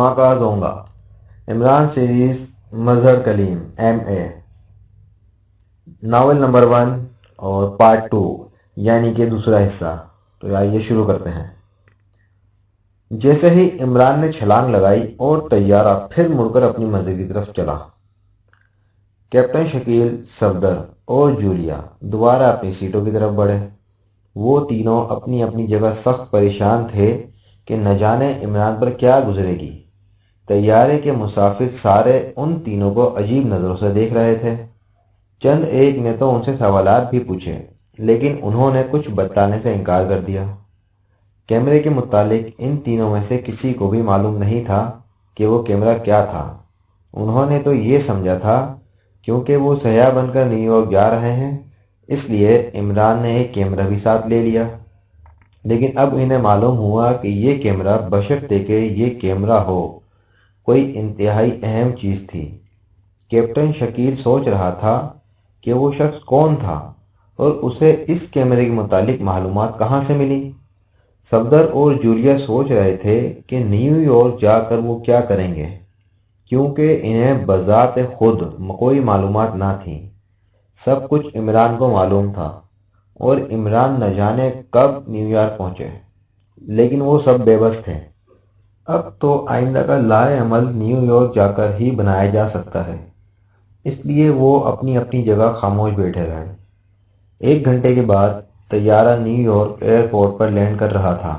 دھماکہ زونگا عمران سیریز مظہر کلیم MA novel number 1 اور part 2 یعنی کہ دوسرا حصہ۔ تو آئیے شروع کرتے ہیں۔ جیسے ہی عمران نے چھلانگ لگائی اور طیارہ پھر مڑ کر اپنی منزل کی طرف چلا، کیپٹن شکیل، صفدر اور جولیا دوبارہ اپنی سیٹوں کی طرف بڑھے۔ وہ تینوں اپنی اپنی جگہ سخت پریشان تھے کہ نہ جانے عمران پر کیا گزرے گی۔ طیارے کے مسافر سارے ان تینوں کو عجیب نظروں سے دیکھ رہے تھے۔ چند ایک نے تو ان سے سوالات بھی پوچھے، لیکن انہوں نے کچھ بتانے سے انکار کر دیا۔ کیمرے کے متعلق ان تینوں میں سے کسی کو بھی معلوم نہیں تھا کہ وہ کیمرہ کیا تھا۔ انہوں نے تو یہ سمجھا تھا کیونکہ وہ سیاح بن کر نیو یارک جا رہے ہیں، اس لیے عمران نے ایک کیمرہ بھی ساتھ لے لیا۔ لیکن اب انہیں معلوم ہوا کہ یہ کیمرہ بشرطے کہ یہ کیمرہ ہو کوئی انتہائی اہم چیز تھی۔ کیپٹن شکیل سوچ رہا تھا کہ وہ شخص کون تھا اور اسے اس کیمرے کے متعلق معلومات کہاں سے ملی۔ صفدر اور جولیا سوچ رہے تھے کہ نیو یارک جا کر وہ کیا کریں گے، کیونکہ انہیں بذات خود کوئی معلومات نہ تھیں۔ سب کچھ عمران کو معلوم تھا اور عمران نہ جانے کب نیو یارک پہنچے، لیکن وہ سب بے بس تھے۔ اب تو آئندہ کا لائحہ عمل نیو یارک جا کر ہی بنایا جا سکتا ہے، اس لیے وہ اپنی اپنی جگہ خاموش بیٹھے رہے۔ 1 گھنٹے کے بعد طیارہ نیو یارک ایئرپورٹ پر لینڈ کر رہا تھا،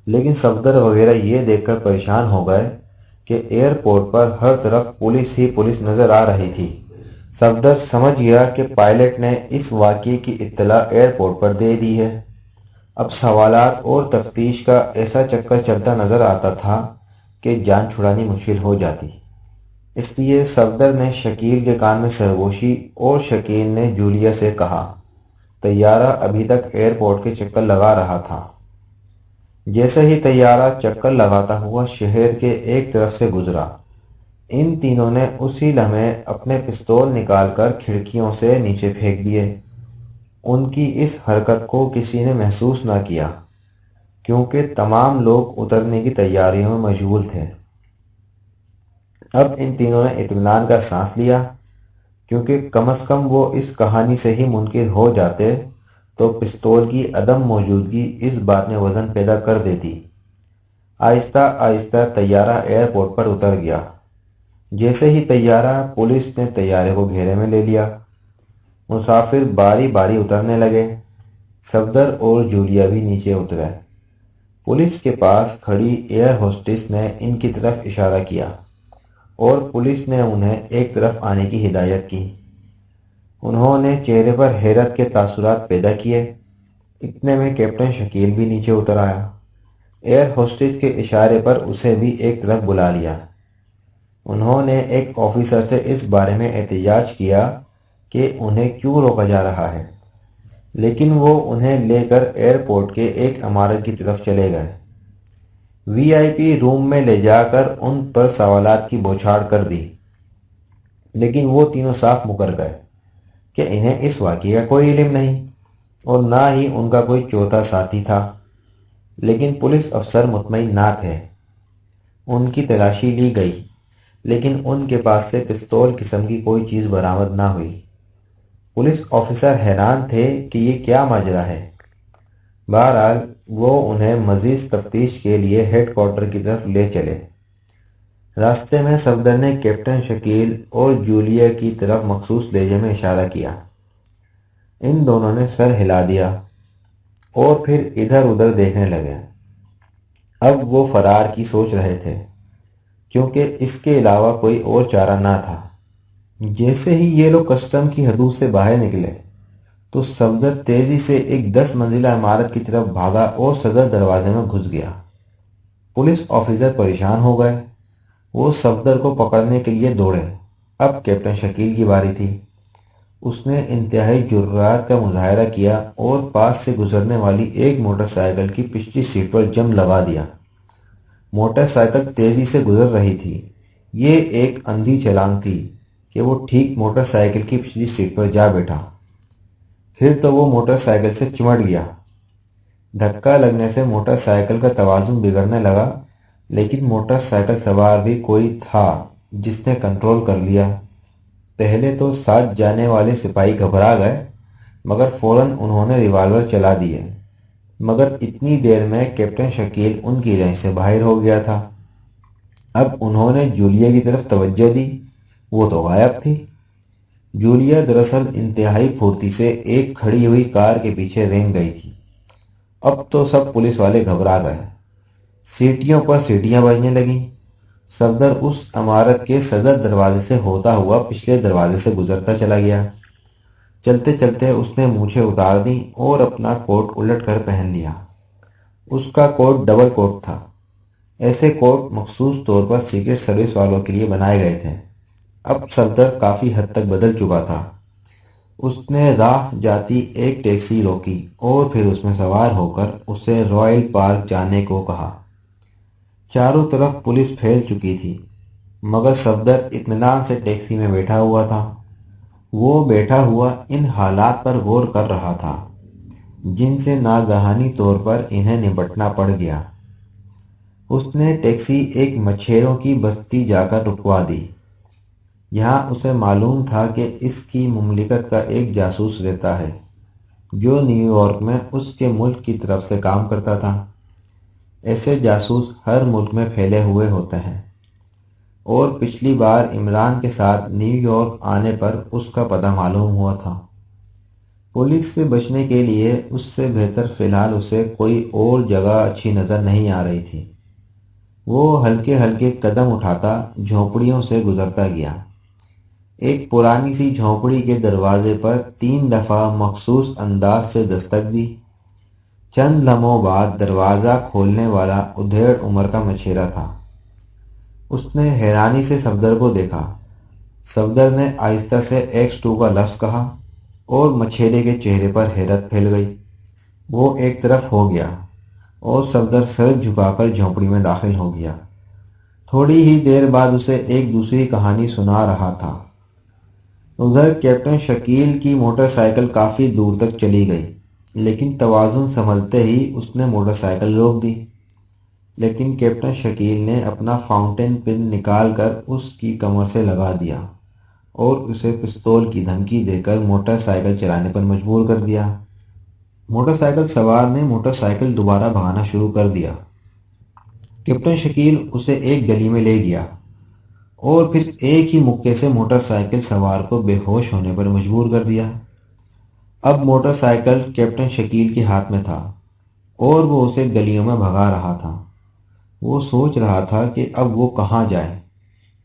لیکن صفدر وغیرہ یہ دیکھ کر پریشان ہو گئے کہ ایئرپورٹ پر ہر طرف پولیس ہی پولیس نظر آ رہی تھی۔ صفدر سمجھ گیا کہ پائلٹ نے اس واقعے کی اطلاع ایئرپورٹ پر دے دی ہے۔ اب سوالات اور تفتیش کا ایسا چکر چلتا نظر آتا تھا کہ جان چھڑانی مشکل ہو جاتی۔ اس لیے صفدر نے شکیل کے کان میں سرگوشی اور شکیل نے جولیا سے کہا۔ طیارہ ابھی تک ایئرپورٹ کے چکر لگا رہا تھا۔ جیسے ہی طیارہ چکر لگاتا ہوا شہر کے ایک طرف سے گزرا، ان تینوں نے اسی لمحے اپنے پستول نکال کر کھڑکیوں سے نیچے پھینک دیے۔ ان کی اس حرکت کو کسی نے محسوس نہ کیا، کیونکہ تمام لوگ اترنے کی تیاریوں میں مشغول تھے۔ اب ان تینوں نے اطمینان کا سانس لیا، کیونکہ کم از کم وہ اس کہانی سے ہی منقذ ہو جاتے تو پستول کی عدم موجودگی اس بات میں وزن پیدا کر دیتی۔ آہستہ آہستہ طیارہ ایئرپورٹ پر اتر گیا۔ جیسے ہی طیارہ، پولیس نے طیارے کو گھیرے میں لے لیا۔ مسافر باری باری اترنے لگے۔ صفدر اور جولیا بھی نیچے اترے۔ پولیس کے پاس کھڑی ایئر ہوسٹس نے ان کی طرف اشارہ کیا اور پولیس نے انہیں ایک طرف آنے کی ہدایت کی۔ انہوں نے چہرے پر حیرت کے تاثرات پیدا کیے۔ اتنے میں کیپٹن شکیل بھی نیچے اتر آیا۔ ایئر ہوسٹس کے اشارے پر اسے بھی ایک طرف بلا لیا۔ انہوں نے ایک آفیسر سے اس بارے میں احتجاج کیا کہ انہیں کیوں روکا جا رہا ہے، لیکن وہ انہیں لے کر ایئرپورٹ کے ایک عمارت کی طرف چلے گئے۔ VIP روم میں لے جا کر ان پر سوالات کی بوچھاڑ کر دی، لیکن وہ تینوں صاف مکر گئے کہ انہیں اس واقعے کا کوئی علم نہیں اور نہ ہی ان کا کوئی چوتھا ساتھی تھا۔ لیکن پولیس افسر مطمئن نہ تھے۔ ان کی تلاشی لی گئی، لیکن ان کے پاس سے پستول قسم کی کوئی چیز برآمد نہ ہوئی۔ پولیس آفیسر حیران تھے کہ یہ کیا ماجرا ہے۔ بہرحال وہ انہیں مزید تفتیش کے لیے ہیڈ کوارٹر کی طرف لے چلے۔ راستے میں صفدر نے کیپٹن شکیل اور جولیا کی طرف مخصوص لہجے میں اشارہ کیا۔ ان دونوں نے سر ہلا دیا اور پھر ادھر ادھر دیکھنے لگے۔ اب وہ فرار کی سوچ رہے تھے، کیونکہ اس کے علاوہ کوئی اور چارہ نہ تھا۔ جیسے ہی یہ لوگ کسٹم کی حدود سے باہر نکلے تو صفدر تیزی سے ایک 10 منزلہ عمارت کی طرف بھاگا اور صدر دروازے میں گھس گیا۔ پولیس آفیسر پریشان ہو گئے۔ وہ صفدر کو پکڑنے کے لیے دوڑے۔ اب کیپٹن شکیل کی باری تھی۔ اس نے انتہائی جرات کا مظاہرہ کیا اور پاس سے گزرنے والی ایک موٹر سائیکل کی پچھلی سیٹ پر جم لگا دیا۔ موٹر سائیکل تیزی سے گزر رہی تھی۔ یہ ایک اندھی چھلانگ تھی کہ وہ ٹھیک موٹر سائیکل کی پچھلی سیٹ پر جا بیٹھا۔ پھر تو وہ موٹر سائیکل سے چمٹ گیا۔ دھکا لگنے سے موٹر سائیکل کا توازن بگڑنے لگا لیکن موٹر سائیکل سوار بھی کوئی تھا جس نے کنٹرول کر لیا۔ پہلے تو ساتھ جانے والے سپاہی گھبرا گئے، مگر فوراً انہوں نے ریوالور چلا دیے۔ مگر اتنی دیر میں کیپٹن شکیل ان کی رینج سے باہر ہو گیا تھا۔ اب انہوں نے جولیا کی طرف توجہ دی، وہ تو غائب تھی۔ جولیا دراصل انتہائی پھرتی سے ایک کھڑی ہوئی کار کے پیچھے رینگ گئی تھی۔ اب تو سب پولیس والے گھبرا گئے، سیٹیوں پر سیٹیاں بجنے لگیں۔ صفدر اس عمارت کے صدر دروازے سے ہوتا ہوا پچھلے دروازے سے گزرتا چلا گیا۔ چلتے چلتے اس نے مونچھیں اتار دیں اور اپنا کوٹ الٹ کر پہن لیا۔ اس کا کوٹ ڈبل کوٹ تھا۔ ایسے کوٹ مخصوص طور پر سیکرٹ سروس والوں کے لیے بنائے گئے تھے۔ اب صفدر کافی حد تک بدل چکا تھا۔ اس نے راہ جاتی ایک ٹیکسی روکی اور پھر اس میں سوار ہو کر اسے رائل پارک جانے کو کہا۔ چاروں طرف پولیس پھیل چکی تھی، مگر صفدر اطمینان سے ٹیکسی میں بیٹھا ہوا تھا۔ وہ بیٹھا ہوا ان حالات پر غور کر رہا تھا جن سے ناگہانی طور پر انہیں نمٹنا پڑ گیا۔ اس نے ٹیکسی ایک مچھیروں کی بستی جا کر رکوا دی۔ یہاں اسے معلوم تھا کہ اس کی مملکت کا ایک جاسوس رہتا ہے جو نیو یارک میں اس کے ملک کی طرف سے کام کرتا تھا۔ ایسے جاسوس ہر ملک میں پھیلے ہوئے ہوتے ہیں، اور پچھلی بار عمران کے ساتھ نیو یارک آنے پر اس کا پتہ معلوم ہوا تھا۔ پولیس سے بچنے کے لیے اس سے بہتر فی الحال اسے کوئی اور جگہ اچھی نظر نہیں آ رہی تھی۔ وہ ہلکے ہلکے قدم اٹھاتا جھونپڑیوں سے گزرتا گیا۔ ایک پرانی سی جھونپڑی کے دروازے پر 3 دفعہ مخصوص انداز سے دستک دی۔ چند لمحوں بعد دروازہ کھولنے والا ادھیڑ عمر کا مچھیرا تھا۔ اس نے حیرانی سے صفدر کو دیکھا۔ صفدر نے آہستہ سے X2 کا لفظ کہا اور مچھیرے کے چہرے پر حیرت پھیل گئی۔ وہ ایک طرف ہو گیا اور صفدر سر جھکا کر جھونپڑی میں داخل ہو گیا۔ تھوڑی ہی دیر بعد اسے ایک دوسری کہانی سنا رہا تھا۔ ادھر کیپٹن شکیل کی موٹر سائیکل کافی دور تک چلی گئی، لیکن توازن سنبھلتے ہی اس نے موٹر سائیکل روک دی۔ لیکن کیپٹن شکیل نے اپنا فاؤنٹین پن نکال کر اس کی کمر سے لگا دیا اور اسے پستول کی دھمکی دے کر موٹر سائیکل چلانے پر مجبور کر دیا۔ موٹر سائیکل سوار نے موٹر سائیکل دوبارہ بھگانا شروع کر دیا۔ کیپٹن شکیل اسے ایک گلی میں لے گیا اور پھر ایک ہی مکے سے موٹر سائیکل سوار کو بے ہوش ہونے پر مجبور کر دیا۔ اب موٹر سائیکل کیپٹن شکیل کے ہاتھ میں تھا اور وہ اسے گلیوں میں بھگا رہا تھا۔ وہ سوچ رہا تھا کہ اب وہ کہاں جائے،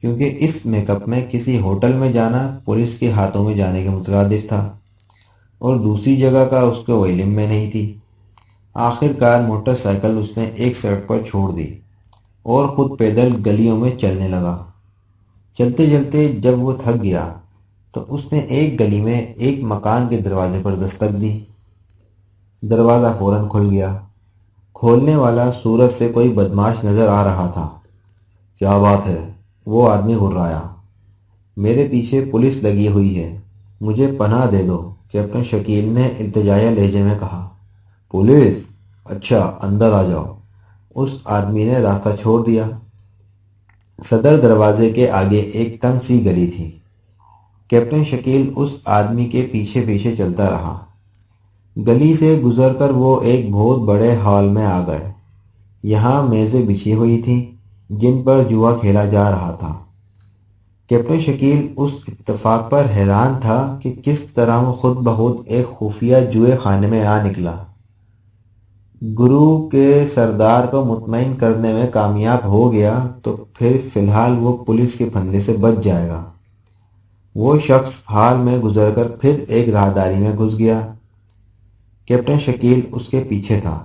کیونکہ اس میک اپ میں کسی ہوٹل میں جانا پولیس کے ہاتھوں میں جانے کے مترادف تھا، اور دوسری جگہ کا اس کو علم میں نہیں تھی۔ آخر کار موٹر سائیکل اس نے ایک سڑک پر چھوڑ دی اور خود پیدل گلیوں میں چلنے لگا۔ چلتے چلتے جب وہ تھک گیا تو اس نے ایک گلی میں ایک مکان کے دروازے پر دستک دی۔ دروازہ فوراً کھل گیا۔ کھولنے والا سورج سے کوئی بدماش نظر آ رہا تھا۔ کیا بات ہے؟ وہ آدمی غرایا۔ میرے پیچھے پولیس لگی ہوئی ہے، مجھے پناہ دے دو، کیپٹن شکیل نے التجائیہ لہجے میں کہا۔ پولیس؟ اچھا، اندر آ جاؤ۔ اس آدمی نے راستہ چھوڑ دیا۔ صدر دروازے کے آگے ایک تنگ سی گلی تھی۔ کیپٹن شکیل اس آدمی کے پیچھے پیچھے چلتا رہا۔ گلی سے گزر کر وہ ایک بہت بڑے ہال میں آ گئے۔ یہاں میزیں بچھی ہوئی تھیں جن پر جوا کھیلا جا رہا تھا۔ کیپٹن شکیل اس اتفاق پر حیران تھا کہ کس طرح وہ خود بخود ایک خفیہ جوئے خانے میں آ نکلا۔ گروہ کے سردار کو مطمئن کرنے میں کامیاب ہو گیا تو پھر فی الحال وہ پولیس کے پھندے سے بچ جائے گا۔ وہ شخص ہال میں گزر کر پھر ایک راہداری میں گھس گیا۔ کیپٹن شکیل اس کے پیچھے تھا۔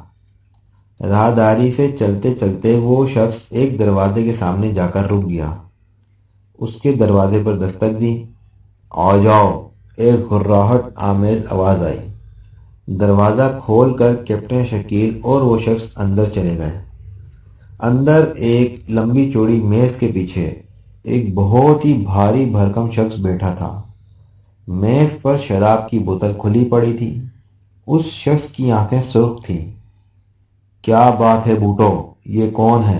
راہداری سے چلتے چلتے وہ شخص ایک دروازے کے سامنے جا کر رک گیا۔ اس کے دروازے پر دستک دی۔ آ جاؤ، ایک گھراہٹ آمیز آواز آئی۔ دروازہ کھول کر کیپٹن شکیل اور وہ شخص اندر چلے گئے۔ اندر ایک لمبی چوڑی میز کے پیچھے ایک بہت ہی بھاری بھرکم شخص بیٹھا تھا۔ میز پر شراب کی بوتل کھلی پڑی تھی۔ اس شخص کی آنکھیں سرخ تھیں۔ کیا بات ہے بوٹو، یہ کون ہے؟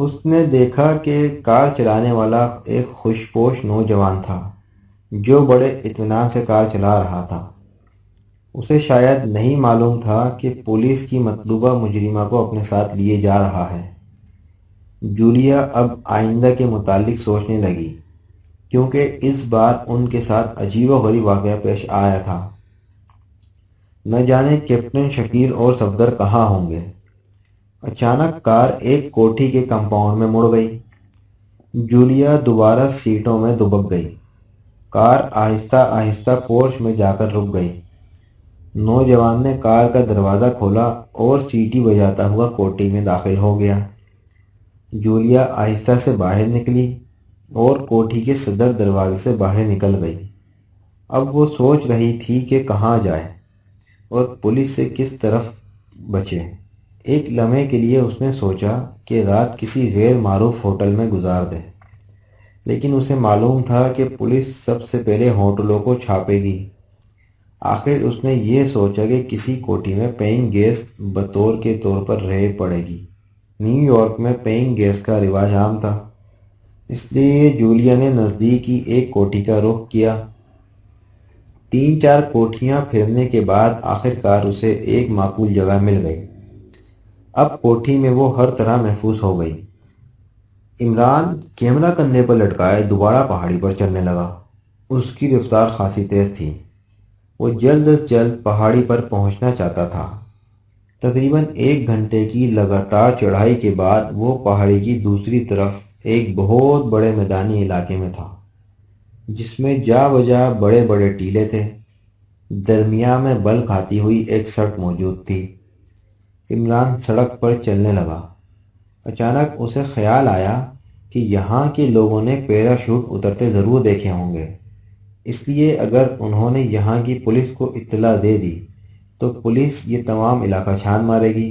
اس نے دیکھا کہ کار چلانے والا ایک خوش پوش نوجوان تھا جو بڑے اطمینان سے کار چلا رہا تھا۔ اسے شاید نہیں معلوم تھا کہ پولیس کی مطلوبہ مجرمہ کو اپنے ساتھ لیے جا رہا ہے۔ جولیا اب آئندہ کے متعلق سوچنے لگی، کیونکہ اس بار ان کے ساتھ عجیب و غریب واقعہ پیش آیا تھا۔ نہ جانے کیپٹن شکیل اور صفدر کہاں ہوں گے۔ اچانک کار ایک کوٹھی کے کمپاؤنڈ میں مڑ گئی۔ جولیا دوبارہ سیٹوں میں دبک گئی۔ کار آہستہ آہستہ پورچ میں جا کر رک گئی۔ نوجوان نے کار کا دروازہ کھولا اور سیٹی بجاتا ہوا کوٹھی میں داخل ہو گیا۔ جولیا آہستہ سے باہر نکلی اور کوٹھی کے صدر دروازے سے باہر نکل گئی۔ اب وہ سوچ رہی تھی کہ کہاں جائے اور پولیس سے کس طرف بچے۔ ایک لمحے کے لیے اس نے سوچا کہ رات کسی غیر معروف ہوٹل میں گزار دے، لیکن اسے معلوم تھا کہ پولیس سب سے پہلے ہوٹلوں کو چھاپے گی۔ آخر اس نے یہ سوچا کہ کسی کوٹھی میں پیئنگ گیسٹ بطور کے طور پر رہ پڑے گی۔ نیو یارک میں پیئنگ گیسٹ کا رواج عام تھا، اس لیے جولیا نے نزدیکی ایک کوٹھی کا رخ کیا۔ 3-4 کوٹھیاں پھرنے کے بعد آخرکار اسے ایک معقول جگہ مل گئی۔ اب کوٹھی میں وہ ہر طرح محفوظ ہو گئی۔ عمران کیمرہ کندھے پر لٹکائے دوبارہ پہاڑی پر چڑھنے لگا۔ اس کی رفتار خاصی تیز تھی۔ وہ جلد از جلد پہاڑی پر پہنچنا چاہتا تھا۔ تقریباً 1 گھنٹے کی لگاتار چڑھائی کے بعد وہ پہاڑی کی دوسری طرف ایک بہت بڑے میدانی علاقے میں تھا، جس میں جا بجا بڑے بڑے ٹیلے تھے۔ درمیان میں بل کھاتی ہوئی ایک سڑک موجود تھی۔ عمران سڑک پر چلنے لگا۔ اچانک اسے خیال آیا کہ یہاں کے لوگوں نے پیراشوٹ اترتے ضرور دیکھے ہوں گے، اس لیے اگر انہوں نے یہاں کی پولیس کو اطلاع دے دی تو پولیس یہ تمام علاقہ چھان مارے گی،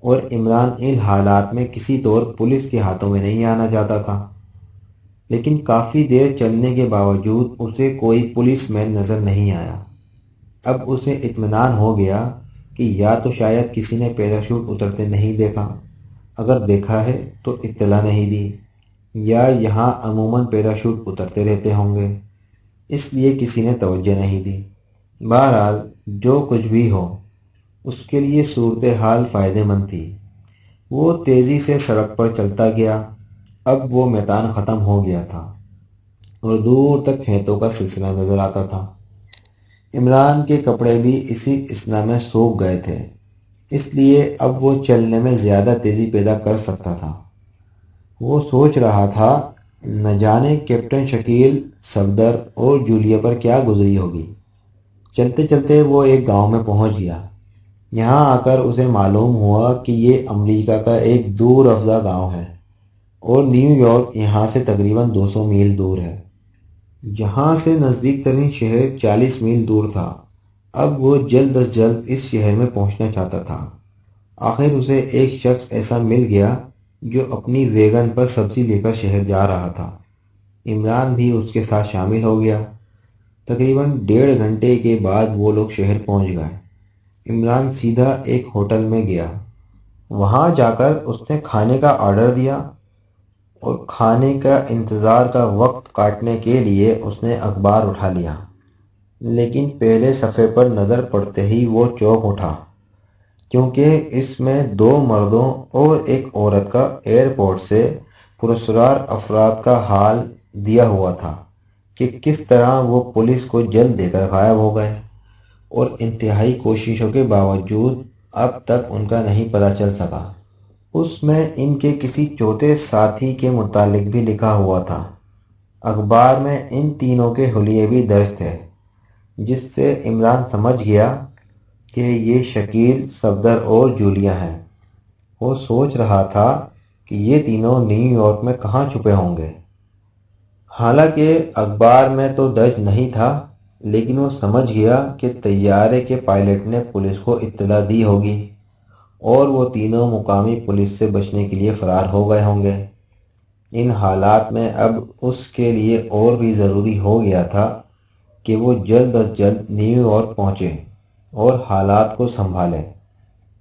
اور عمران ان حالات میں کسی طور پولیس کے ہاتھوں میں نہیں آنا چاہتا تھا۔ لیکن کافی دیر چلنے کے باوجود اسے کوئی پولیس مین نظر نہیں آیا۔ اب اسے اطمینان ہو گیا کہ یا تو شاید کسی نے پیراشوٹ اترتے نہیں دیکھا، اگر دیکھا ہے تو اطلاع نہیں دی، یا یہاں عموماً پیراشوٹ اترتے رہتے ہوں گے، اس لیے کسی نے توجہ نہیں دی۔ بہرحال جو کچھ بھی ہو، اس کے لیے صورتحال فائدہ مند تھی۔ وہ تیزی سے سڑک پر چلتا گیا۔ اب وہ میدان ختم ہو گیا تھا اور دور تک کھیتوں کا سلسلہ نظر آتا تھا۔ عمران کے کپڑے بھی اسی اثنا میں سوکھ گئے تھے، اس لیے اب وہ چلنے میں زیادہ تیزی پیدا کر سکتا تھا۔ وہ سوچ رہا تھا نہ جانے کیپٹن شکیل، صفدر اور جولیا پر کیا گزری ہوگی۔ چلتے چلتے وہ ایک گاؤں میں پہنچ گیا۔ یہاں آ کر اسے معلوم ہوا کہ یہ امریکہ کا ایک دور افزا گاؤں ہے اور نیو یارک یہاں سے تقریباً 200 میل دور ہے۔ جہاں سے نزدیک ترین شہر 40 میل دور تھا۔ اب وہ جلد از جلد اس شہر میں پہنچنا چاہتا تھا۔ آخر اسے ایک شخص ایسا مل گیا جو اپنی ویگن پر سبزی لے کر شہر جا رہا تھا۔ عمران بھی اس کے ساتھ شامل ہو گیا۔ تقریباً 1.5 گھنٹے کے بعد وہ لوگ شہر پہنچ گئے۔ عمران سیدھا ایک ہوٹل میں گیا۔ وہاں جا کر اس نے کھانے کا آرڈر دیا اور کھانے کا انتظار کا وقت کاٹنے کے لیے اس نے اخبار اٹھا لیا، لیکن پہلے صفحے پر نظر پڑتے ہی وہ چونک اٹھا، کیونکہ اس میں 2 مردوں اور ایک عورت کا ایئرپورٹ سے پراسرار افراد کا حال دیا ہوا تھا کہ کس طرح وہ پولیس کو جلد دے کر غائب ہو گئے، اور انتہائی کوششوں کے باوجود اب تک ان کا نہیں پتہ چل سکا۔ اس میں ان کے کسی چوتھے ساتھی کے متعلق بھی لکھا ہوا تھا۔ اخبار میں ان تینوں کے حلیے بھی درج تھے، جس سے عمران سمجھ گیا کہ یہ شکیل، صفدر اور جولیا ہیں۔ وہ سوچ رہا تھا کہ یہ تینوں نیو یارک میں کہاں چھپے ہوں گے۔ حالانکہ اخبار میں تو درج نہیں تھا، لیکن وہ سمجھ گیا کہ طیارے کے پائلٹ نے پولیس کو اطلاع دی ہوگی اور وہ تینوں مقامی پولیس سے بچنے کے لیے فرار ہو گئے ہوں گے۔ ان حالات میں اب اس کے لیے اور بھی ضروری ہو گیا تھا کہ وہ جلد از جلد نیو یارک پہنچے اور حالات کو سنبھالے،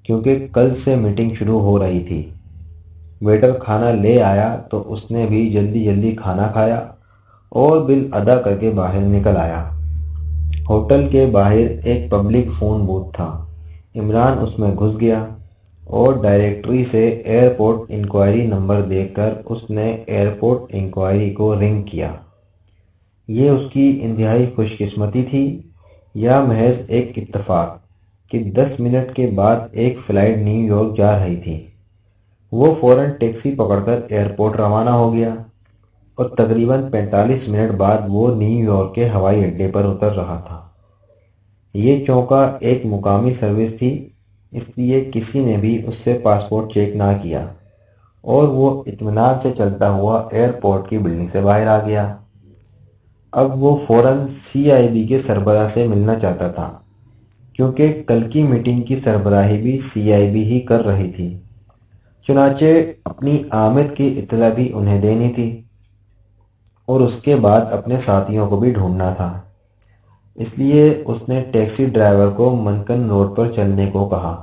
کیونکہ کل سے میٹنگ شروع ہو رہی تھی۔ ویٹر کھانا لے آیا تو اس نے بھی جلدی جلدی کھانا کھایا اور بل ادا کر کے باہر نکل آیا۔ ہوٹل کے باہر ایک پبلک فون بوتھ تھا۔ عمران اس میں گھس گیا اور ڈائریکٹری سے ایئرپورٹ انکوائری نمبر دیکھ کر اس نے ایئرپورٹ انکوائری کو رنگ کیا۔ یہ اس کی انتہائی خوش قسمتی تھی یا محض ایک اتفاق کہ 10 منٹ کے بعد ایک فلائٹ نیو یارک جا رہی تھی۔ وہ فوراً ٹیکسی پکڑ کر ایئرپورٹ روانہ ہو گیا اور تقریباً 45 منٹ بعد وہ نیو یارک کے ہوائی اڈے پر اتر رہا تھا۔ یہ چونکہ ایک مقامی سروس تھی، اس لیے کسی نے بھی اس سے پاسپورٹ چیک نہ کیا اور وہ اطمینان سے چلتا ہوا ایئرپورٹ کی بلڈنگ سے باہر آ گیا۔ اب وہ فوراً CIB کے سربراہ سے ملنا چاہتا تھا، کیونکہ کل کی میٹنگ کی سربراہی بھی CIB ہی کر رہی تھی۔ چنانچہ اپنی آمد کی اطلاع بھی انہیں دینی تھی اور اس کے بعد اپنے ساتھیوں کو بھی ڈھونڈنا تھا۔ اس لیے اس نے ٹیکسی ڈرائیور کو منکن روڈ پر چلنے کو کہا۔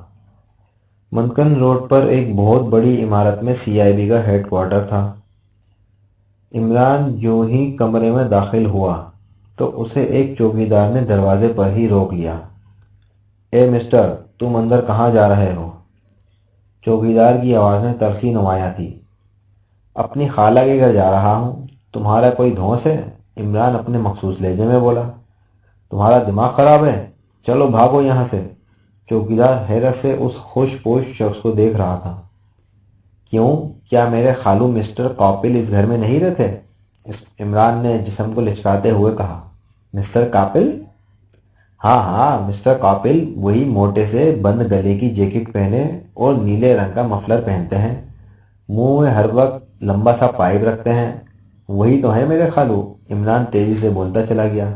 منکن روڈ پر ایک بہت بڑی عمارت میں CIB کا ہیڈ کوارٹر تھا۔ عمران جو ہی کمرے میں داخل ہوا تو اسے ایک چوکیدار نے دروازے پر ہی روک لیا۔ اے مسٹر، تم اندر کہاں جا رہے ہو؟ چوکیدار کی آواز میں تلخی نمایاں تھی۔ اپنی خالہ کے گھر جا رہا ہوں۔ تمہارا کوئی دھوس ہے؟ عمران اپنے مخصوص لہجے میں بولا۔ تمہارا دماغ خراب ہے؟ چلو بھاگو یہاں سے۔ چوکیدار حیرت سے اس خوش پوش شخص کو دیکھ رہا تھا۔ کیوں؟ کیا میرے خالو مسٹر کاپل اس گھر میں نہیں رہتے؟ عمران نے جسم کو لچکاتے ہوئے کہا۔ مسٹر کاپل؟ ہاں ہاں، مسٹر کاپل وہی موٹے سے بند گلے کی جیکٹ پہنے اور نیلے رنگ کا مفلر پہنتے ہیں، منہ میں ہر وقت لمبا سا پائپ رکھتے ہیں، وہی تو ہیں میرے خالو۔ عمران تیزی سے بولتا چلا گیا۔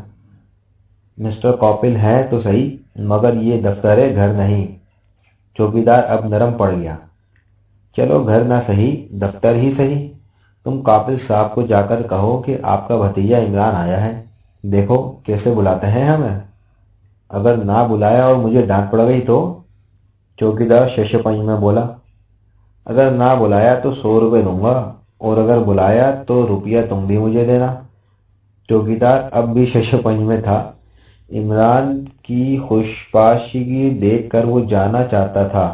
مسٹر کاپل ہیں تو صحیح، مگر یہ دفتر ہے، گھر نہیں۔ چوکیدار اب نرم پڑ گیا۔ چلو گھر نہ صحیح، دفتر ہی صحیح۔ تم کاپل صاحب کو جا کر کہو کہ آپ کا بھتیجا عمران آیا ہے، دیکھو کیسے بلاتے ہیں ہمیں۔ اگر نہ بلایا اور مجھے ڈانٹ پڑ گئی تو؟ چوکیدار شش پنج میں بولا۔ اگر نہ بلایا تو 100 روپے دوں گا، اور اگر بلایا تو روپیہ تم بھی مجھے دینا۔ چوکیدار اب بھی شش پنج میں تھا۔ عمران کی خوش پاشیگی دیکھ کر وہ جانا چاہتا تھا،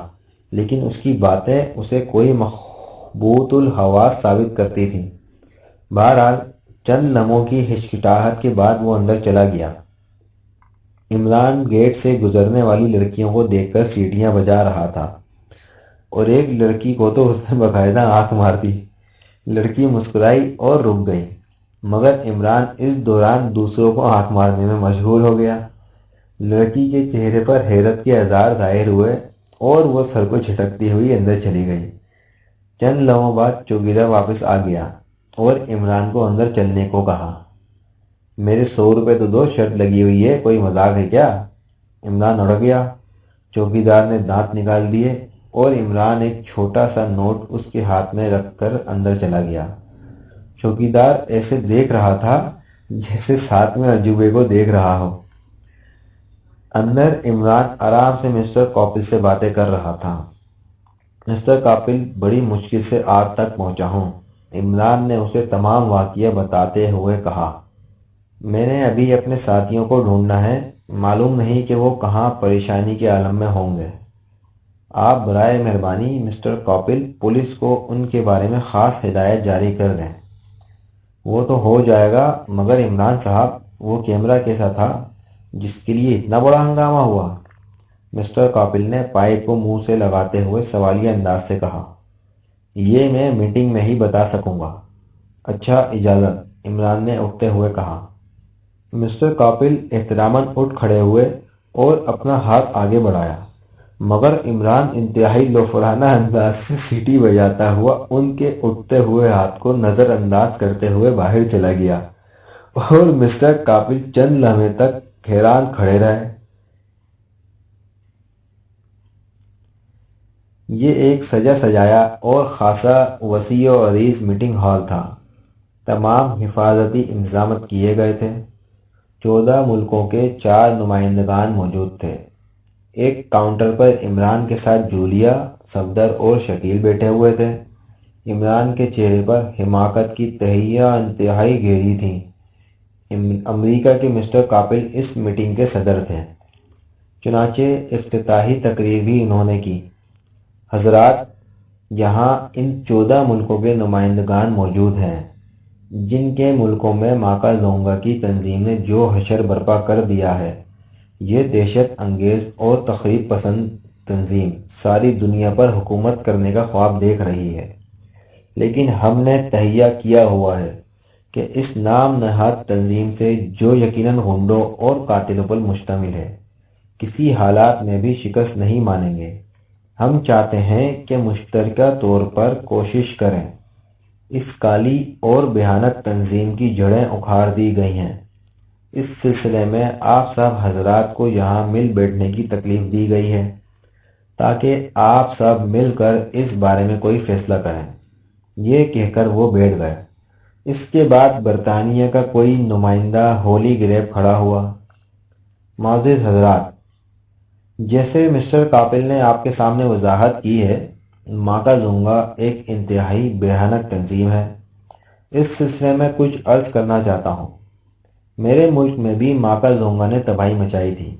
لیکن اس کی باتیں اسے کوئی مخبوط الحواس ثابت کرتی تھیں۔ بہرحال چند لمحوں کی ہچکچاہٹ کے بعد وہ اندر چلا گیا۔ عمران گیٹ سے گزرنے والی لڑکیوں کو دیکھ کر سیٹیاں بجا رہا تھا، اور ایک لڑکی کو تو اس نے باقاعدہ آنکھ مار دی۔ لڑکی مسکرائی اور رک گئی، مگر عمران اس دوران دوسروں کو آنکھ مارنے میں مشغول ہو گیا۔ لڑکی کے چہرے پر حیرت کے آثار ظاہر ہوئے اور وہ سر کو جھٹکتی ہوئی اندر چلی گئی۔ چند لمحوں بعد چوکیدار واپس آ گیا اور عمران کو اندر چلنے کو کہا۔ میرے 100 روپے تو دو، شرط لگی ہوئی ہے، کوئی مذاق ہے کیا؟ عمران اڑ گیا۔ چوکیدار نے دانت نکال دیے اور عمران ایک چھوٹا سا نوٹ اس کے ہاتھ میں رکھ کر اندر چلا گیا۔ چوکیدار ایسے دیکھ رہا تھا جیسے 7ویں عجوبے کو دیکھ رہا ہو۔ اندر عمران آرام سے مسٹر کاپل سے باتیں کر رہا تھا۔ مسٹر کاپل، بڑی مشکل سے آپ تک پہنچا ہوں۔ عمران نے اسے تمام واقعہ بتاتے ہوئے کہا۔ میں نے ابھی اپنے ساتھیوں کو ڈھونڈنا ہے، معلوم نہیں کہ وہ کہاں پریشانی کے عالم میں ہوں گے۔ آپ برائے مہربانی مسٹر کاپل پولیس کو ان کے بارے میں خاص ہدایت جاری کر دیں۔ وہ تو ہو جائے گا، مگر عمران صاحب، وہ کیمرہ کیسا تھا جس کے لیے اتنا بڑا ہنگامہ ہوا؟ مسٹر کاپل نے پائپ کو منہ سے لگاتے ہوئے سوالیہ انداز سے کہا۔ یہ میں میٹنگ میں ہی بتا سکوں گا۔ اچھا، اجازت، عمران نے اٹھتے ہوئے کہا۔ مسٹر کاپل احتراماً اٹھ کھڑے ہوئے اور اپنا ہاتھ آگے بڑھایا، مگر عمران انتہائی لوفرانہ انداز سے سیٹی بجاتا ہوا ان کے اٹھتے ہوئے ہاتھ کو نظر انداز کرتے ہوئے باہر چلا گیا، اور مسٹر کاپل چند لمحے تک حیران کھڑے رہے۔ یہ ایک سجا سجایا اور خاصا وسیع و عریض میٹنگ ہال تھا۔ تمام حفاظتی انتظامات کیے گئے تھے۔ 14 ملکوں کے 4 نمائندگان موجود تھے۔ ایک کاؤنٹر پر عمران کے ساتھ جولیا، صفدر اور شکیل بیٹھے ہوئے تھے۔ عمران کے چہرے پر حماقت کی تہیہ انتہائی گہری تھی۔ امریکہ کے مسٹر کاپل اس میٹنگ کے صدر تھے، چنانچہ افتتاحی تقریر بھی انہوں نے کی۔ حضرات، یہاں ان 14 ملکوں کے نمائندگان موجود ہیں جن کے ملکوں میں ماکا زونگا کی تنظیم نے جو حشر برپا کر دیا ہے۔ یہ دہشت انگیز اور تخریب پسند تنظیم ساری دنیا پر حکومت کرنے کا خواب دیکھ رہی ہے، لیکن ہم نے تہیہ کیا ہوا ہے کہ اس نام نہاد تنظیم سے، جو یقیناً غنڈوں اور قاتلوں پر مشتمل ہے، کسی حالات میں بھی شکست نہیں مانیں گے۔ ہم چاہتے ہیں کہ مشترکہ طور پر کوشش کریں۔ اس کالی اور بھیانک تنظیم کی جڑیں اکھاڑ دی گئی ہیں۔ اس سلسلے میں آپ سب حضرات کو یہاں مل بیٹھنے کی تکلیف دی گئی ہے تاکہ آپ سب مل کر اس بارے میں کوئی فیصلہ کریں۔ یہ کہہ کر وہ بیٹھ گئے۔ اس کے بعد برطانیہ کا کوئی نمائندہ ہولی گریپ کھڑا ہوا۔ معزز حضرات، جیسے مسٹر کاپل نے آپ کے سامنے وضاحت کی ہے، ماکا زونگا ایک انتہائی بھیانک تنظیم ہے۔ اس سلسلے میں کچھ عرض کرنا چاہتا ہوں۔ میرے ملک میں بھی ماکا زونگا نے تباہی مچائی تھی۔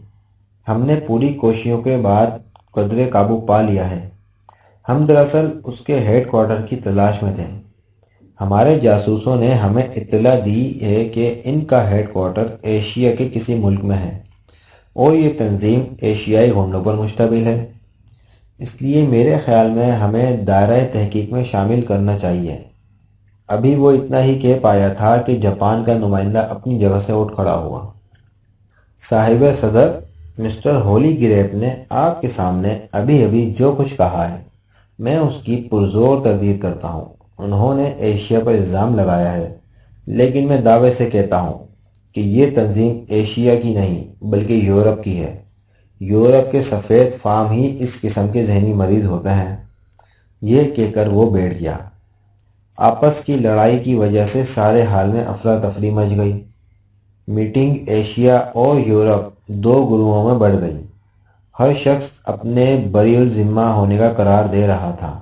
ہم نے پوری کوششوں کے بعد قدرے قابو پا لیا ہے۔ ہم دراصل اس کے ہیڈ کوارٹر کی تلاش میں تھے۔ ہمارے جاسوسوں نے ہمیں اطلاع دی ہے کہ ان کا ہیڈ کوارٹر ایشیا کے کسی ملک میں ہے اور یہ تنظیم ایشیائی غنڈوں پر مشتمل ہے۔ اس لیے میرے خیال میں ہمیں دائرہ تحقیق میں شامل کرنا چاہیے۔ ابھی وہ اتنا ہی کہہ پایا تھا کہ جاپان کا نمائندہ اپنی جگہ سے اٹھ کھڑا ہوا۔ صاحب صدر مسٹر ہولی گریپ نے آپ کے سامنے ابھی جو کچھ کہا ہے، میں اس کی پرزور تردید کرتا ہوں۔ انہوں نے ایشیا پر الزام لگایا ہے، لیکن میں دعوے سے کہتا ہوں کہ یہ تنظیم ایشیا کی نہیں بلکہ یورپ کی ہے۔ یورپ کے سفید فام ہی اس قسم کے ذہنی مریض ہوتے ہیں۔ یہ کہہ کر وہ بیٹھ گیا۔ آپس کی لڑائی کی وجہ سے سارے حال میں افراتفری مچ گئی۔ میٹنگ ایشیا اور یورپ دو گروہوں میں بڑھ گئی۔ ہر شخص اپنے بری الذمہ ہونے کا قرار دے رہا تھا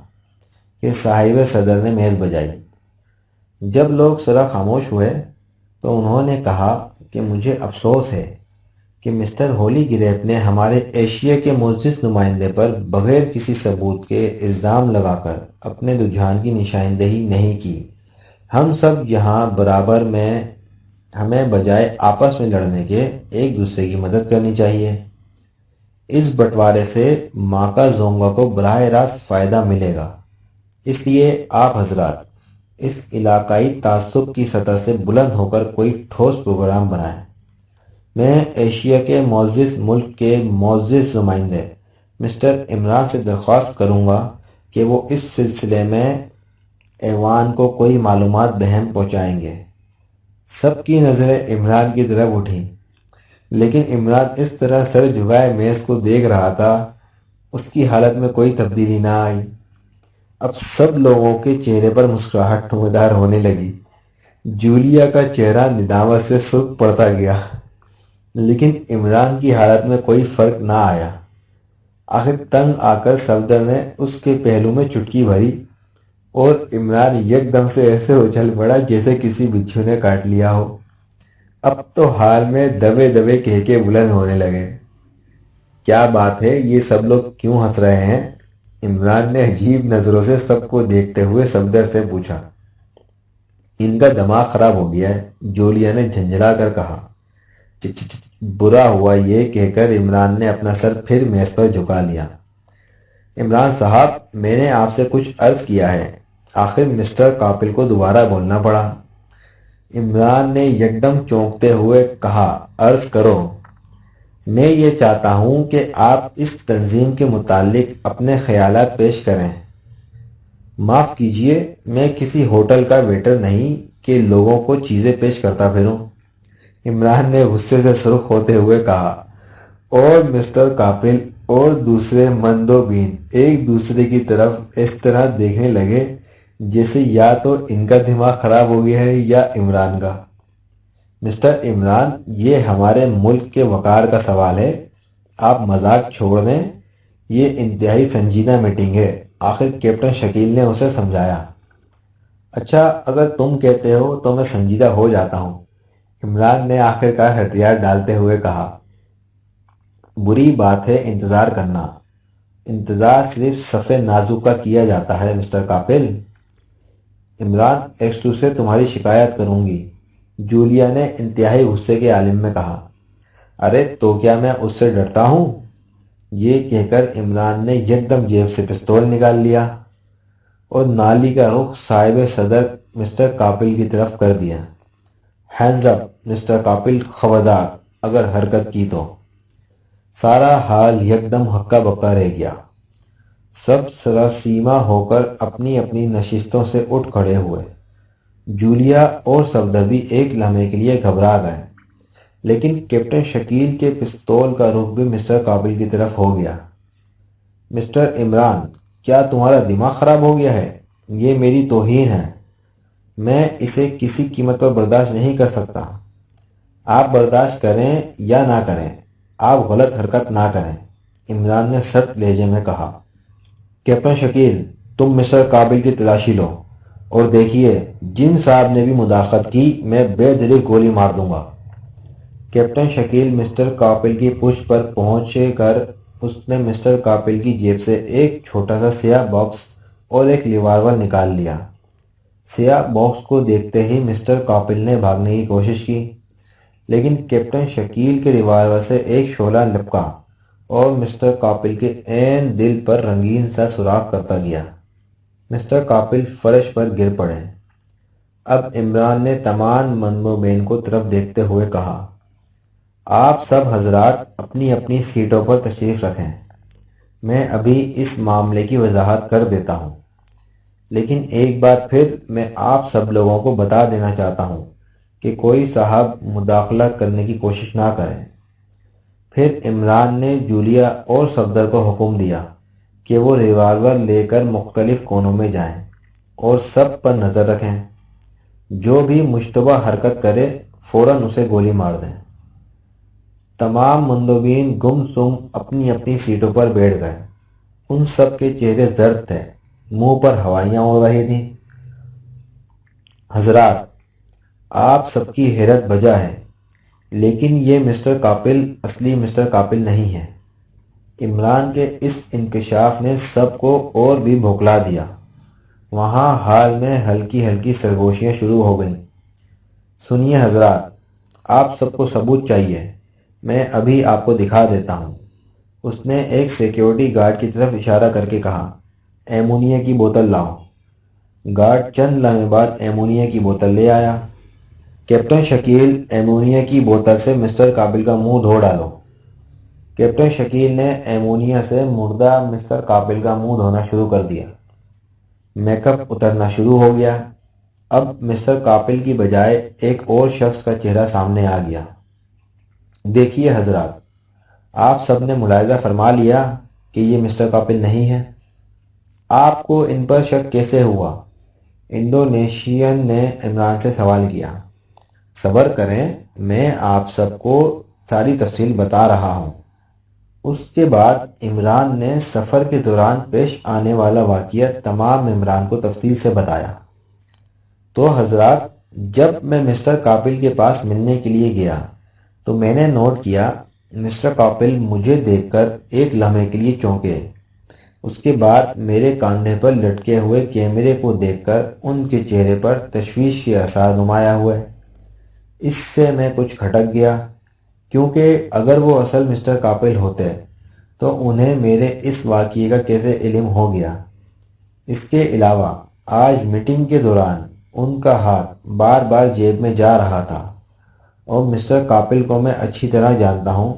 کہ صاحب صدر نے میز بجائی۔ جب لوگ ذرا خاموش ہوئے تو انہوں نے کہا کہ مجھے افسوس ہے کہ مسٹر ہولی گریپ نے ہمارے ایشیا کے معزز نمائندے پر بغیر کسی ثبوت کے الزام لگا کر اپنے رجحان کی نشاندہی نہیں کی۔ ہم سب یہاں برابر میں، ہمیں بجائے آپس میں لڑنے کے ایک دوسرے کی مدد کرنی چاہیے۔ اس بٹوارے سے ماکا زونگا کو براہ راست فائدہ ملے گا۔ اس لیے آپ حضرات اس علاقائی تعصب کی سطح سے بلند ہو کر کوئی ٹھوس پروگرام بنائیں۔ میں ایشیا کے معزز ملک کے معزز نمائندے مسٹر عمران سے درخواست کروں گا کہ وہ اس سلسلے میں ایوان کو کوئی معلومات بہم پہنچائیں گے۔ سب کی نظریں عمران کی طرف اٹھیں، لیکن عمران اس طرح سر جھکائے میز کو دیکھ رہا تھا، اس کی حالت میں کوئی تبدیلی نہ آئی۔ اب سب لوگوں کے چہرے پر مسکراہٹ نمودار ہونے لگی۔ جولیا کا چہرہ ندامت سے سرخ پڑتا گیا، لیکن عمران کی حالت میں کوئی فرق نہ آیا۔ آخر تنگ آ کر صفدر نے اس کے پہلو میں چٹکی بھری اور عمران یک دم سے ایسے اچھل پڑا جیسے کسی بچھو نے کاٹ لیا ہو۔ اب تو حال میں دبے دبے کہہ کے بلند ہونے لگے۔ کیا بات ہے، یہ سب لوگ کیوں ہنس رہے ہیں؟ عمران نے عجیب نظروں سے سب کو دیکھتے ہوئے صفدر سے پوچھا۔ ان کا دماغ خراب ہو گیا ہے، جولیا نے جھنجھلا کر کہا۔ برا ہوا، یہ کہہ کر عمران نے اپنا سر پھر میز پر جھکا لیا۔ عمران صاحب، میں نے آپ سے کچھ عرض کیا ہے۔ آخر مسٹر کاپل کو دوبارہ بولنا پڑا۔ عمران نے یکدم چونکتے ہوئے کہا، عرض کرو۔ میں یہ چاہتا ہوں کہ آپ اس تنظیم کے متعلق اپنے خیالات پیش کریں۔ معاف کیجئے، میں کسی ہوٹل کا ویٹر نہیں کہ لوگوں کو چیزیں پیش کرتا پھروں۔ عمران نے غصے سے سرخ ہوتے ہوئے کہا، اور مسٹر کاپل اور دوسرے مندوبین ایک دوسرے کی طرف اس طرح دیکھنے لگے جیسے یا تو ان کا دماغ خراب ہو گیا ہے یا عمران کا۔ مسٹر عمران، یہ ہمارے ملک کے وقار کا سوال ہے، آپ مذاق چھوڑ دیں، یہ انتہائی سنجیدہ میٹنگ ہے۔ آخر کیپٹن شکیل نے اسے سمجھایا۔ اچھا، اگر تم کہتے ہو تو میں سنجیدہ ہو جاتا ہوں، عمران نے آخر کار ہتھیار ڈالتے ہوئے کہا۔ بری بات ہے انتظار کرنا، انتظار صرف صف نازک کا کیا جاتا ہے مسٹر کاپل۔ عمران، ایکس2 سے تمہاری شکایت کروں گی، جولیا نے انتہائی غصے کے عالم میں کہا۔ ارے تو کیا میں اس سے ڈرتا ہوں؟ یہ کہہ کر عمران نے یکدم جیب سے پستول نکال لیا اور نالی کا رخ صاحب صدر مسٹر کاپل کی طرف کر دیا۔ ہینڈز اپ مسٹر کاپل، خبردار اگر حرکت کی تو۔ سارا حال یکدم ہکا بکا رہ گیا۔ سب سراسیمہ ہو کر اپنی اپنی نشستوں سے اٹھ کھڑے ہوئے۔ جولیا اور صفدر بھی ایک لمحے کے لیے گھبرا گئے، لیکن کیپٹن شکیل کے پستول کا رخ بھی مسٹر کاپل کی طرف ہو گیا۔ مسٹر عمران، کیا تمہارا دماغ خراب ہو گیا ہے؟ یہ میری توہین ہے، میں اسے کسی قیمت پر برداشت نہیں کر سکتا۔ آپ برداشت کریں یا نہ کریں، آپ غلط حرکت نہ کریں، عمران نے سخت لہجے میں کہا۔ کیپٹن شکیل، تم مسٹر کاپل کی تلاشی لو اور دیکھیے، جن صاحب نے بھی مداخلت کی میں بے دلی گولی مار دوں گا۔ کیپٹن شکیل مسٹر کاپل کی پشت پر پہنچے کر اس نے مسٹر کاپل کی جیب سے ایک چھوٹا سا سیاہ باکس اور ایک ریوالور نکال لیا۔ سیاہ باکس کو دیکھتے ہی مسٹر کاپل نے بھاگنے کی کوشش کی، لیکن کیپٹن شکیل کے ریوالور سے ایک شعلہ لپکا اور مسٹر کاپل کے عین دل پر رنگین سا سوراخ کرتا گیا۔ مسٹر کاپل فرش پر گر پڑے۔ اب عمران نے تمام مندوبین کو طرف دیکھتے ہوئے کہا، آپ سب حضرات اپنی اپنی سیٹوں پر تشریف رکھیں، میں ابھی اس معاملے کی وضاحت کر دیتا ہوں، لیکن ایک بار پھر میں آپ سب لوگوں کو بتا دینا چاہتا ہوں کہ کوئی صاحب مداخلہ کرنے کی کوشش نہ کریں۔ پھر عمران نے جولیا اور صفدر کو حکم دیا کہ وہ ریوالور لے کر مختلف کونوں میں جائیں اور سب پر نظر رکھیں، جو بھی مشتبہ حرکت کرے فوراً اسے گولی مار دیں۔ تمام مندوبین گم سم اپنی اپنی سیٹوں پر بیٹھ گئے۔ ان سب کے چہرے زرد تھے، منہ پر ہوائیاں اڑ رہی تھیں۔ حضرات، آپ سب کی حیرت بجا ہے، لیکن یہ مسٹر کاپل اصلی مسٹر کاپل نہیں ہے۔ عمران کے اس انکشاف نے سب کو اور بھی بھوکلا دیا۔ وہاں حال میں ہلکی ہلکی سرگوشیاں شروع ہو گئیں۔ سنیے حضرات، آپ سب کو ثبوت چاہیے، میں ابھی آپ کو دکھا دیتا ہوں۔ اس نے ایک سیکیورٹی گارڈ کی طرف اشارہ کر کے کہا، ایمونیا کی بوتل لاؤ۔ گارڈ چند لمحے بعد ایمونیا کی بوتل لے آیا۔ کیپٹن شکیل، ایمونیا کی بوتل سے مسٹر کاپل کا منہ دھو ڈالو۔ کیپٹن شکیل نے ایمونیا سے مردہ مسٹر کاپل کا منہ دھونا شروع کر دیا۔ میک اپ اترنا شروع ہو گیا۔ اب مسٹر کاپل کی بجائے ایک اور شخص کا چہرہ سامنے آ گیا۔ دیکھیے حضرات، آپ سب نے ملاحظہ فرما لیا کہ یہ مسٹر کاپل نہیں ہے۔ آپ کو ان پر شک کیسے ہوا؟ انڈونیشین نے عمران سے سوال کیا۔ صبر کریں، میں آپ سب کو ساری تفصیل بتا رہا ہوں۔ اس کے بعد عمران نے سفر کے دوران پیش آنے والا واقعہ تمام عمران کو تفصیل سے بتایا۔ تو حضرات، جب میں مسٹر کاپل کے پاس ملنے کے لیے گیا تو میں نے نوٹ کیا مسٹر کاپل مجھے دیکھ کر ایک لمحے کے لیے چونکے۔ اس کے بعد میرے کاندھے پر لٹکے ہوئے کیمرے کو دیکھ کر ان کے چہرے پر تشویش کے آثار نمایاں ہوئے۔ اس سے میں کچھ کھٹک گیا، کیونکہ اگر وہ اصل مسٹر کاپل ہوتے تو انہیں میرے اس واقعے کا کیسے علم ہو گیا؟ اس کے علاوہ آج میٹنگ کے دوران ان کا ہاتھ بار بار جیب میں جا رہا تھا، اور مسٹر کاپل کو میں اچھی طرح جانتا ہوں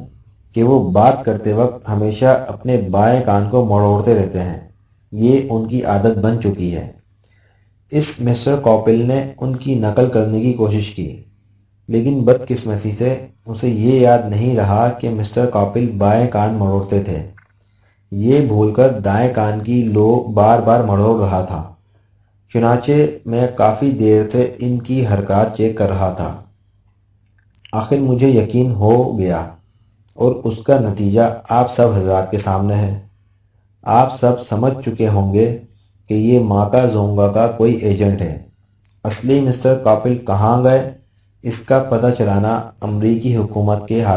کہ وہ بات کرتے وقت ہمیشہ اپنے بائیں کان کو مڑوڑتے رہتے ہیں، یہ ان کی عادت بن چکی ہے۔ اس مسٹر کاپل نے ان کی نقل کرنے کی کوشش کی، لیکن بدقسمتی سے اسے یہ یاد نہیں رہا کہ مسٹر کاپل بائیں کان مڑوڑتے تھے۔ یہ بھول کر دائیں کان کی لو بار بار مڑوڑ رہا تھا۔ چنانچہ میں کافی دیر سے ان کی حرکات چیک کر رہا تھا۔ آخر مجھے یقین ہو گیا، اور اس کا نتیجہ آپ سب حضرات کے سامنے ہے۔ آپ سب سمجھ چکے ہوں گے کہ یہ ماکا زونگا کا کوئی ایجنٹ ہے، اصلی مسٹر کاپل کہاں گئے، اس کا پتہ چلانا امریکی حکومت کے ہاتھ